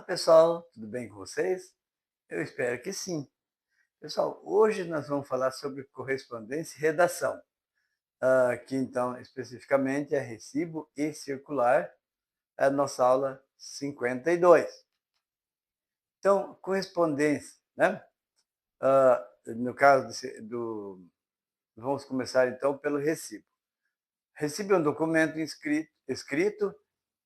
Olá pessoal, tudo bem com vocês? Eu espero que sim. Pessoal, hoje nós vamos falar sobre correspondência e redação, que então especificamente é recibo e circular, é a nossa aula 52. Então, correspondência, né? No caso vamos começar então pelo recibo. Recibo é um documento escrito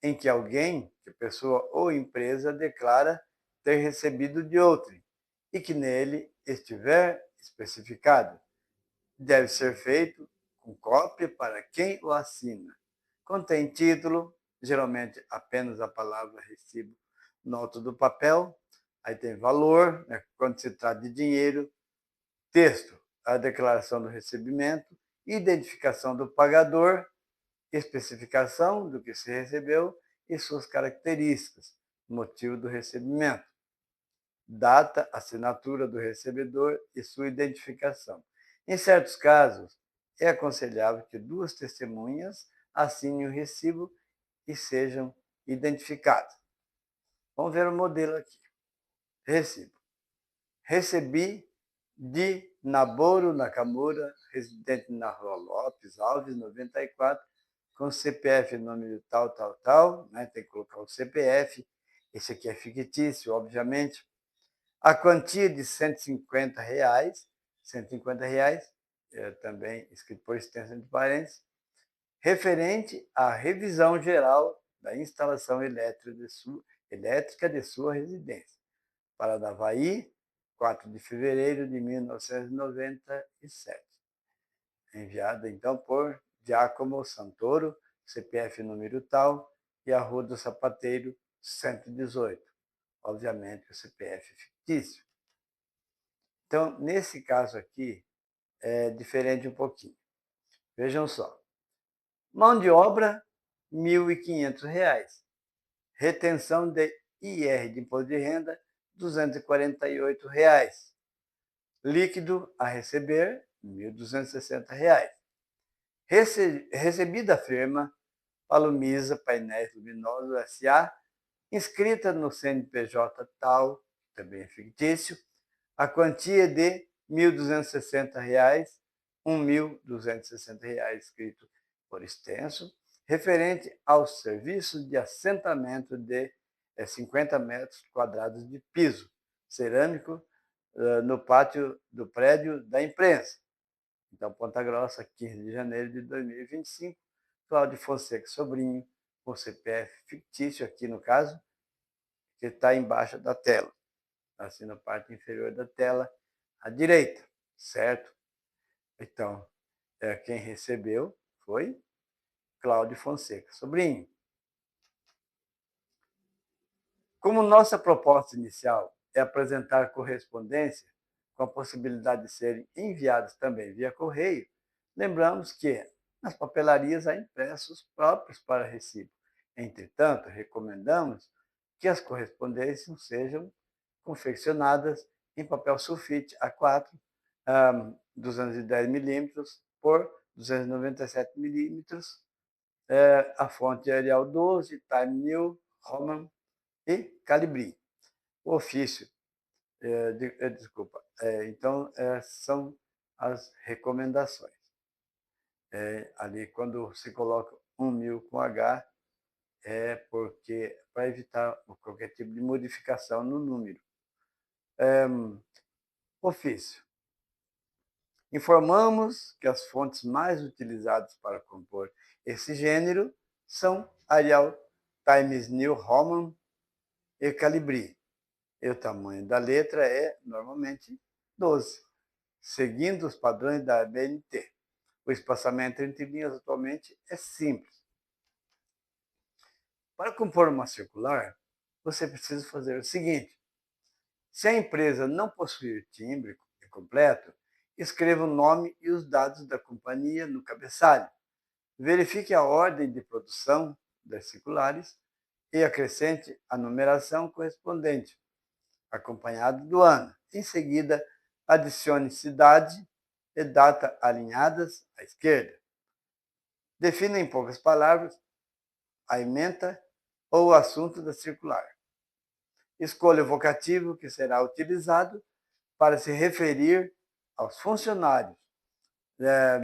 em que alguém, que pessoa ou empresa, declara ter recebido de outrem e que nele estiver especificado. Deve ser feito com cópia para quem o assina. Contém título, geralmente apenas a palavra recibo no alto do papel. Aí tem valor, né, quando se trata de dinheiro. Texto, a declaração do recebimento. Identificação do pagador, especificação do que se recebeu e suas características, motivo do recebimento, data, assinatura do recebedor e sua identificação. Em certos casos, é aconselhável que duas testemunhas assinem o recibo e sejam identificadas. Vamos ver o modelo aqui. Recibo. Recebi de Naboru Nakamura, residente na Rua Lopes Alves, 94, com CPF, número tal, né? Tem que colocar o CPF. Esse aqui é fictício, obviamente. A quantia de R$ 150, R$ 150, também escrito por extensão de parênteses, referente à revisão geral da instalação elétrica de sua residência. Paranavaí, 4 de fevereiro de 1997. Enviada, então, por Giacomo Santoro, CPF número tal, e a Rua do Sapateiro, 118. Obviamente, o CPF fictício. Então, nesse caso aqui, é diferente um pouquinho. Vejam só. Mão de obra, R$ 1.500. Retenção de IR de imposto de renda, R$ 248. Líquido a receber, R$ 1.260. Recebida a firma Palomisa Painéis Luminosos S.A., inscrita no CNPJ tal, também é fictício, a quantia de R$ 1.260, R$ 1.260 escrito por extenso, referente aos serviços de assentamento de 50 metros quadrados de piso cerâmico no pátio do prédio da imprensa. Então, Ponta Grossa, 15 de janeiro de 2025, Cláudio Fonseca Sobrinho, com CPF fictício aqui no caso, que está embaixo da tela, assim na parte inferior da tela, à direita, certo? Então, quem recebeu foi Cláudio Fonseca Sobrinho. Como nossa proposta inicial é apresentar correspondência com a possibilidade de serem enviadas também via correio, lembramos que nas papelarias há impressos próprios para recibo. Entretanto, recomendamos que as correspondências sejam confeccionadas em papel sulfite A4, 210 milímetros por 297 milímetros, a fonte Arial 12, Time New Roman e Calibri. O ofício, desculpa, então são as recomendações. Ali, quando se coloca 1.000 com H, é porque para evitar qualquer tipo de modificação no número. Ofício. Informamos que as fontes mais utilizadas para compor esse gênero são Arial Times New Roman e Calibri. E o tamanho da letra é, normalmente, 12, seguindo os padrões da ABNT. O espaçamento entre linhas atualmente é simples. Para compor uma circular, você precisa fazer o seguinte: se a empresa não possuir timbre completo, escreva o nome e os dados da companhia no cabeçalho. Verifique a ordem de produção das circulares e acrescente a numeração correspondente, acompanhado do ano. Em seguida, adicione cidade e data alinhadas à esquerda. Defina em poucas palavras a ementa ou o assunto da circular. Escolha o vocativo que será utilizado para se referir aos funcionários.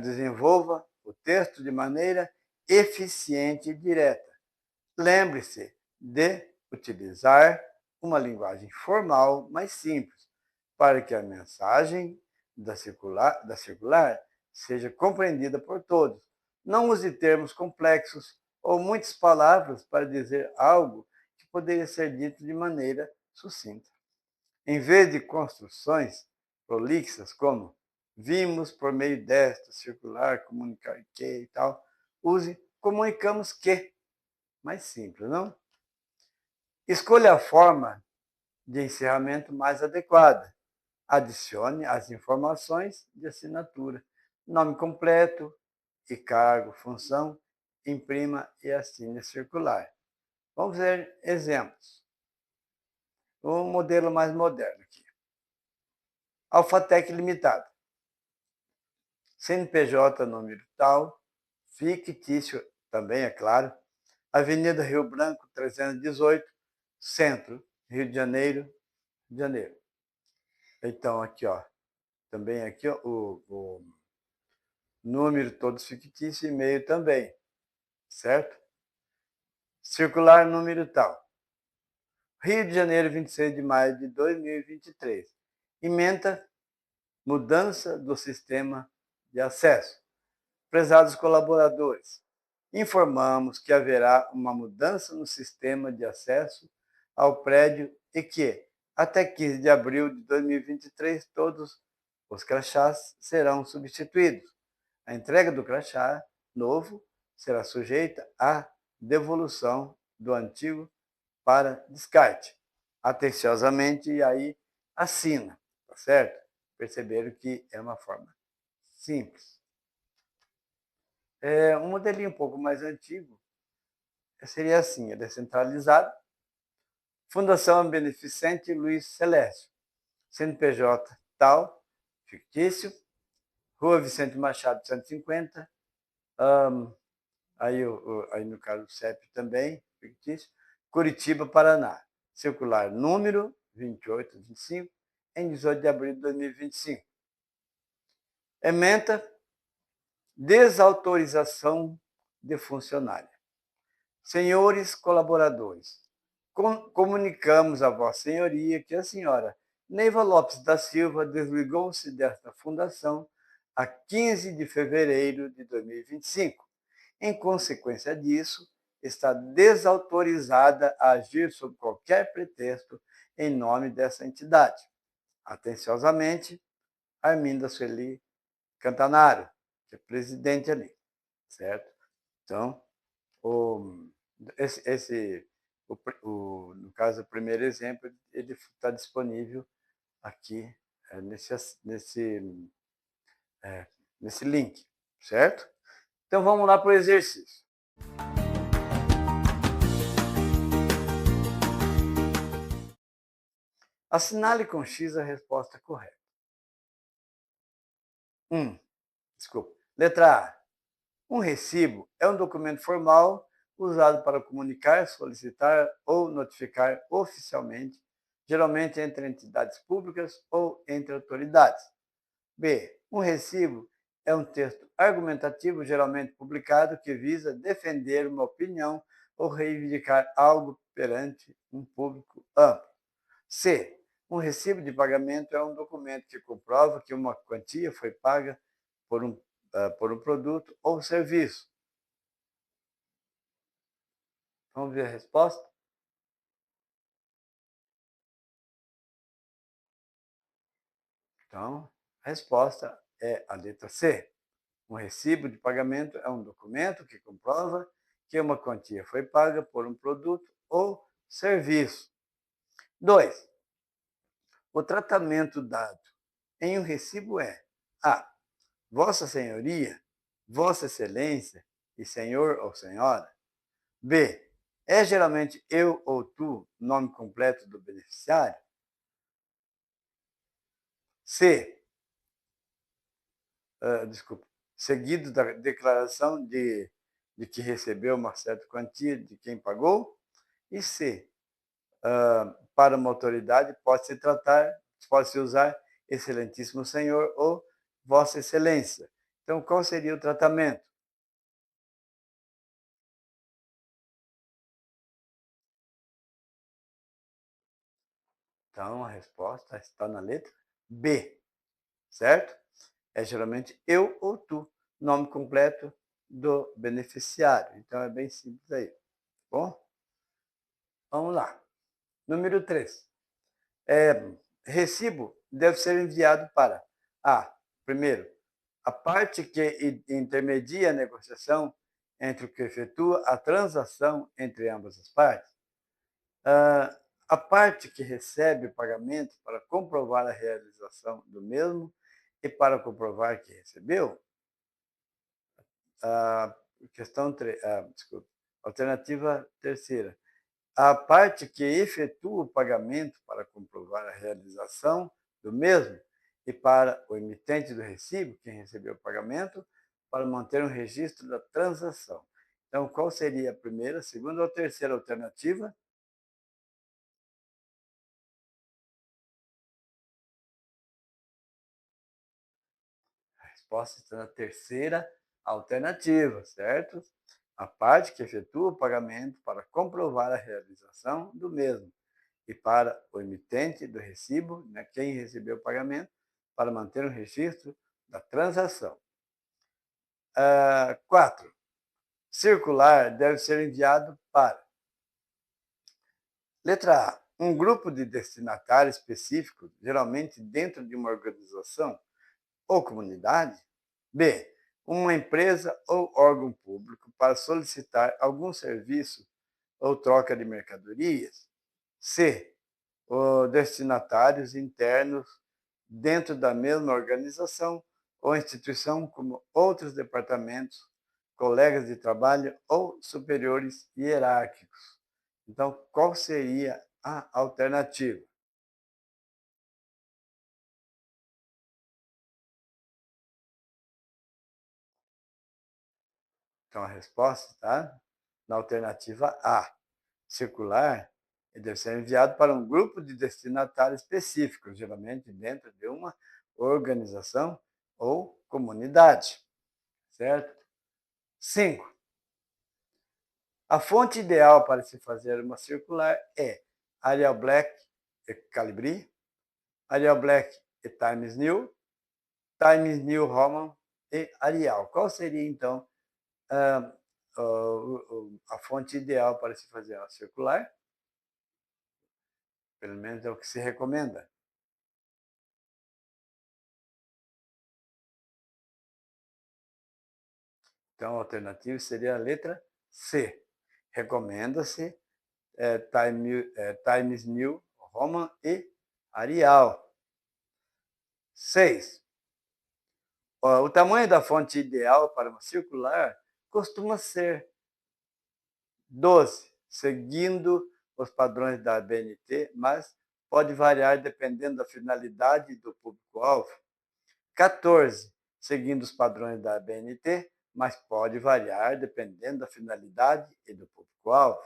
Desenvolva o texto de maneira eficiente e direta. Lembre-se de utilizar uma linguagem formal mais simples, para que a mensagem da circular seja compreendida por todos. Não use termos complexos ou muitas palavras para dizer algo que poderia ser dito de maneira sucinta. Em vez de construções prolixas como vimos por meio desta circular, comunicar que e tal, use comunicamos que. Mais simples, não? Escolha a forma de encerramento mais adequada. Adicione as informações de assinatura, nome completo e cargo, função, imprima e assine circular. Vamos ver exemplos. Um modelo mais moderno aqui. Alphatec Limitada. CNPJ número tal, fictício também, é claro. Avenida Rio Branco, 318, Centro, Rio de Janeiro, Então, aqui, ó, também aqui ó, o número todos fictício, e-mail também, certo? Circular número tal. Rio de Janeiro, 26 de maio de 2023. Ementa mudança do sistema de acesso. Prezados colaboradores, informamos que haverá uma mudança no sistema de acesso ao prédio e que, até 15 de abril de 2023, todos os crachás serão substituídos. A entrega do crachá novo será sujeita à devolução do antigo para descarte. Atenciosamente, e aí assina, tá certo? Perceberam que é uma forma simples. Um modelinho um pouco mais antigo seria assim, é descentralizado. Fundação Beneficente Luiz Celeste, CNPJ tal, fictício, Rua Vicente Machado 150, aí no caso o CEP também, fictício, Curitiba, Paraná, circular número 2825, em 18 de abril de 2025. Ementa desautorização de funcionário. Senhores colaboradores, comunicamos a Vossa Senhoria que a senhora Neiva Lopes da Silva desligou-se desta fundação a 15 de fevereiro de 2025. Em consequência disso, está desautorizada a agir sob qualquer pretexto em nome dessa entidade. Atenciosamente, Arminda Sueli Cantanaro, que é presidente ali, certo? Então, no caso, o primeiro exemplo, ele está disponível aqui nesse link, certo? Então, vamos lá para o exercício. Assinale com X a resposta correta. Letra A. Um recibo é um documento formal usado para comunicar, solicitar ou notificar oficialmente, geralmente entre entidades públicas ou entre autoridades. B. Um recibo é um texto argumentativo geralmente publicado que visa defender uma opinião ou reivindicar algo perante um público amplo. C. Um recibo de pagamento é um documento que comprova que uma quantia foi paga por um produto ou serviço. Vamos ver a resposta? Então, a resposta é a letra C. Um recibo de pagamento é um documento que comprova que uma quantia foi paga por um produto ou serviço. 2. O tratamento dado em um recibo é A. Vossa Senhoria, Vossa Excelência e Senhor ou Senhora. B. É geralmente eu ou tu, nome completo do beneficiário. C. Seguido da declaração de que recebeu uma certa quantia de quem pagou. E C. para uma autoridade pode-se usar excelentíssimo senhor ou vossa excelência. Então, qual seria o tratamento? Então, a resposta está na letra B, certo? É geralmente eu ou tu, nome completo do beneficiário. Então, é bem simples aí, tá bom? Vamos lá. Número 3. Recibo deve ser enviado para A. Primeiro, a parte que intermedia a negociação entre o que efetua a transação entre ambas as partes. A parte que recebe o pagamento para comprovar a realização do mesmo e para comprovar que recebeu. A questão 3, desculpa. Alternativa terceira. A parte que efetua o pagamento para comprovar a realização do mesmo e para o emitente do recibo, quem recebeu o pagamento, para manter um registro da transação. Então, qual seria a primeira, segunda ou terceira alternativa? A resposta está na terceira alternativa, certo? A parte que efetua o pagamento para comprovar a realização do mesmo e para o emitente do recibo, né, quem recebeu o pagamento, para manter um registro da transação. 4. Circular deve ser enviado para. Letra A. Um grupo de destinatários específicos, geralmente dentro de uma organização ou comunidade. B. Uma empresa ou órgão público para solicitar algum serviço ou troca de mercadorias. C. Ou destinatários internos dentro da mesma organização ou instituição, como outros departamentos, colegas de trabalho ou superiores hierárquicos. Então, qual seria a alternativa? Então, a resposta está na alternativa A. Circular deve ser enviado para um grupo de destinatários específicos, geralmente dentro de uma organização ou comunidade, certo? 5. A fonte ideal para se fazer uma circular é Arial Black e Calibri, Arial Black e Times New Roman e Arial. Qual seria, então, a fonte ideal para se fazer uma circular? Pelo menos é o que se recomenda. Então, a alternativa seria a letra C. Recomenda-se Times New Roman e Arial. 6. O tamanho da fonte ideal para uma circular costuma ser 12, seguindo os padrões da ABNT, mas pode variar dependendo da finalidade do público-alvo. 14, seguindo os padrões da ABNT, mas pode variar dependendo da finalidade e do público-alvo.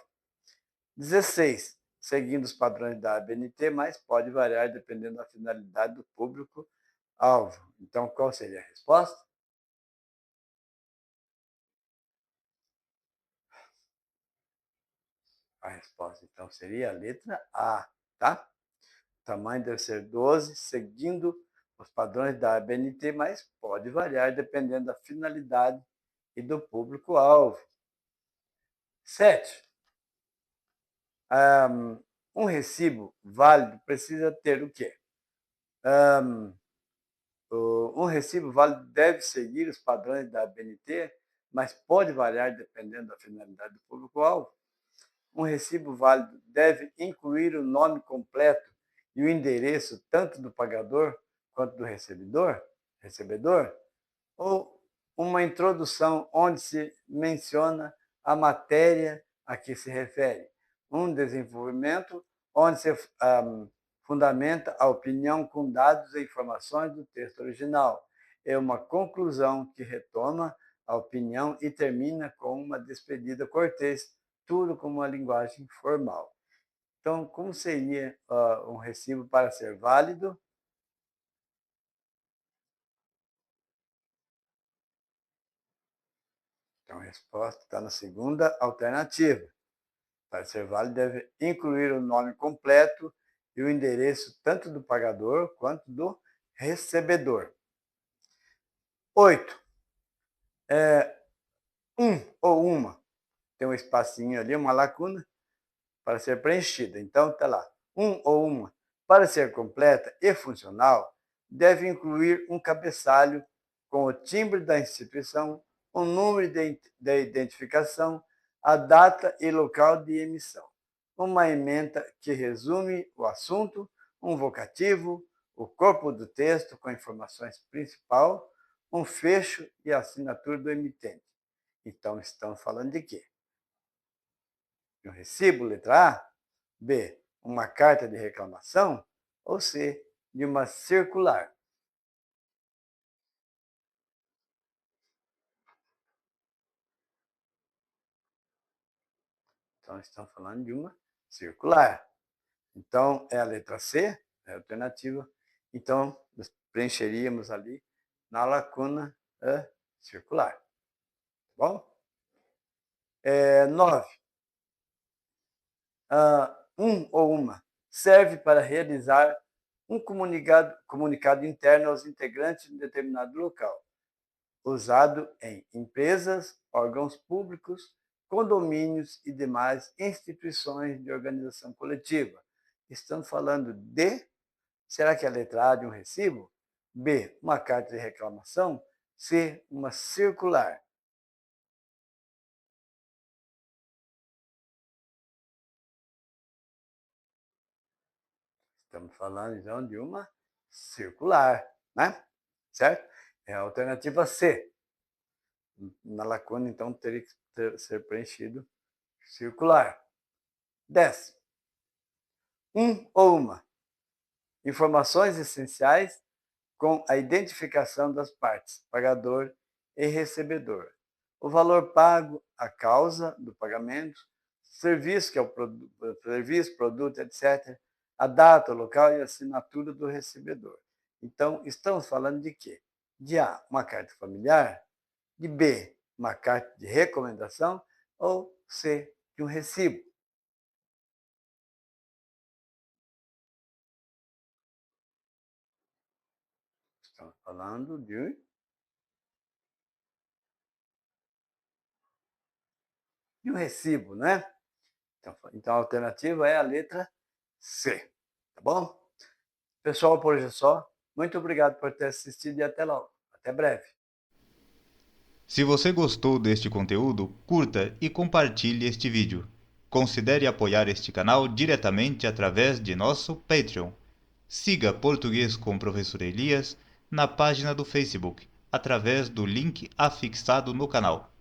16, seguindo os padrões da ABNT, mas pode variar dependendo da finalidade do público-alvo. Então, qual seria a resposta? A resposta, então, seria a letra A, tá? O tamanho deve ser 12, seguindo os padrões da ABNT, mas pode variar dependendo da finalidade e do público-alvo. 7. Um recibo válido precisa ter o quê? Um recibo válido deve seguir os padrões da ABNT, mas pode variar dependendo da finalidade do público-alvo. Um recibo válido deve incluir o nome completo e o endereço tanto do pagador quanto do recebedor, ou uma introdução onde se menciona a matéria a que se refere, um desenvolvimento onde se fundamenta a opinião com dados e informações do texto original, é uma conclusão que retoma a opinião e termina com uma despedida cortês, tudo com uma linguagem formal. Então, como seria um recibo para ser válido? Então, a resposta está na segunda alternativa. Para ser válido, deve incluir o nome completo e o endereço tanto do pagador quanto do recebedor. 8. Um ou uma. Tem um espacinho ali, uma lacuna, para ser preenchida. Então, está lá. Um ou uma. Para ser completa e funcional, deve incluir um cabeçalho com o timbre da instituição, o número de identificação, a data e local de emissão, uma ementa que resume o assunto, um vocativo, o corpo do texto com informações principal, um fecho e a assinatura do emitente. Então, estamos falando de quê? De um recibo, letra A. B, uma carta de reclamação. Ou C, de uma circular. Então, estamos falando de uma circular. Então, é a letra C, é a alternativa. Então, nós preencheríamos ali na lacuna circular. Tá bom? 9. Um ou uma serve para realizar um comunicado interno aos integrantes de um determinado local, usado em empresas, órgãos públicos, condomínios e demais instituições de organização coletiva. Estamos falando de, será que é a letra A de um recibo? B, uma carta de reclamação? C, uma circular. Estamos falando, então, de uma circular, né? Certo? É a alternativa C. Na lacuna, então, teria que ser preenchido circular. 10. Um ou uma. Informações essenciais com a identificação das partes, pagador e recebedor. O valor pago, a causa do pagamento, serviço, que é o serviço, produto, etc., a data, o local e a assinatura do recebedor. Então, estamos falando de quê? De A, uma carta familiar, de B, uma carta de recomendação, ou C, de um recibo. Estamos falando de um recibo, né? Então, a alternativa é a letra C, tá bom? Pessoal, por hoje é só. Muito obrigado por ter assistido e até logo. Até breve. Se você gostou deste conteúdo, curta e compartilhe este vídeo. Considere apoiar este canal diretamente através de nosso Patreon. Siga Português com o Professor Elias na página do Facebook, através do link afixado no canal.